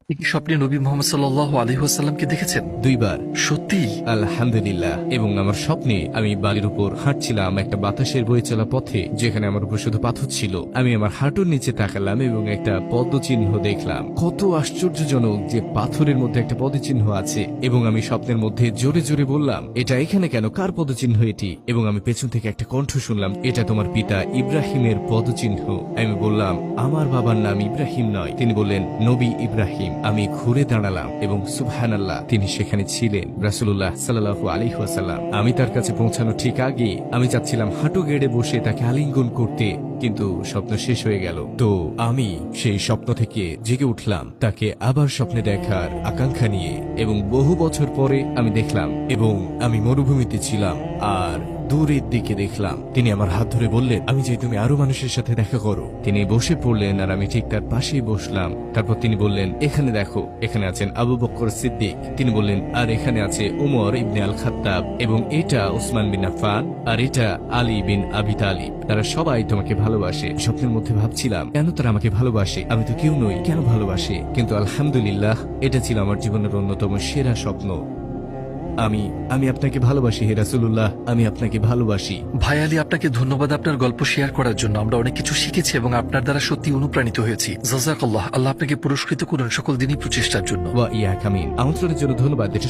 আপনি কি স্বপ্নে নবী মোহাম্মদ সাল্লাল্লাহু আলাইহি ওয়াসাল্লামকে দেখেছেন? 2 বার। সত্যি? আলহামদুলিল্লাহ। এবং আমার স্বপ্নে আমি বালির উপর হাঁটছিলাম একটা বাতাসের বয়ে চলা পথে, যেখানে আমার উপর শুধু পাথর ছিল। আমি আমার হাঁটুর নিচে তাকালাম এবং একটা পদচিহ্ন দেখলাম। কত আশ্চর্যজনক যে পাথরের মধ্যে একটা পদচিহ্ন আছে। এবং আমি স্বপ্নের মধ্যে জোরে জোরে বললাম, এটা এখানে কেন? কার পদচিহ্ন এটি? এবং আমি পেছন থেকে একটা কণ্ঠ শুনলাম, এটা তোমার পিতা ইব্রাহিমের পদচিহ্ন। আমি বললাম, আমার বাবার নাম ইব্রাহিম নয়। তিনি বললেন, নবী ইব্রাহিম। আমি ঘুরে দাঁড়ালাম এবং সুবহানাল্লাহ, তিনি সেখানে ছিলেন, রাসূলুল্লাহ সাল্লাল্লাহু আলাইহি ওয়াসাল্লাম। আমি তার কাছে পৌঁছানো ঠিক আগে আমি চাচ্ছিলাম হাঁটু গেড়ে বসে তাকে আলিঙ্গন করতে, কিন্তু স্বপ্ন শেষ হয়ে গেল। তো আমি সেই স্বপ্ন থেকে জেগে উঠলাম তাকে আবার স্বপ্নে দেখার আকাঙ্ক্ষা নিয়ে, এবং বহু বছর পরে আমি দেখলাম, এবং আমি মরুভূমিতে ছিলাম আর দূরের দিকে দেখলাম তিনি আমার হাত ধরে বললেন, আমি চাই তুমি আরো মানুষের সাথে দেখা করো। তিনি বসে পড়লেন আর আমি ঠিক তার পাশেই বসলাম। তারপর তিনি বললেন, এখানে দেখো, এখানে আছেন আবু বকর সিদ্দিক। তিনি বললেন, আর এখানে আছে উমর ইবনে আল খাত্তাব, এবং এটা উসমান বিন আফফান, আর এটা আলী বিন আবি তালিব। তারা সবাই তোমাকে ভালোবাসে। স্বপ্নের মধ্যে ভাবছিলাম, কেন তারা আমাকে ভালোবাসে? আমি তো কেউ নই, কেন ভালোবাসে? কিন্তু আলহামদুলিল্লাহ, এটা ছিল আমার জীবনের অন্যতম সেরা স্বপ্ন। আমি আপনাকে ভালোবাসি হে রাসূলুল্লাহ, আমি আপনাকে ভালোবাসি। ভাই আলী, আপনাকে ধন্যবাদ আপনার গল্প শেয়ার করার জন্য। আমরা অনেক কিছু শিখেছি এবং আপনার দ্বারা সত্যি অনুপ্রাণিত হয়েছি। জাযাকাল্লাহ। আল্লাহ আপনাকে পুরস্কৃত করুন সকল দিনই প্রচেষ্টার জন্য। ওয়া ইয়াক আমিন। আমন্ত্রণের জন্য ধন্যবাদ। এটা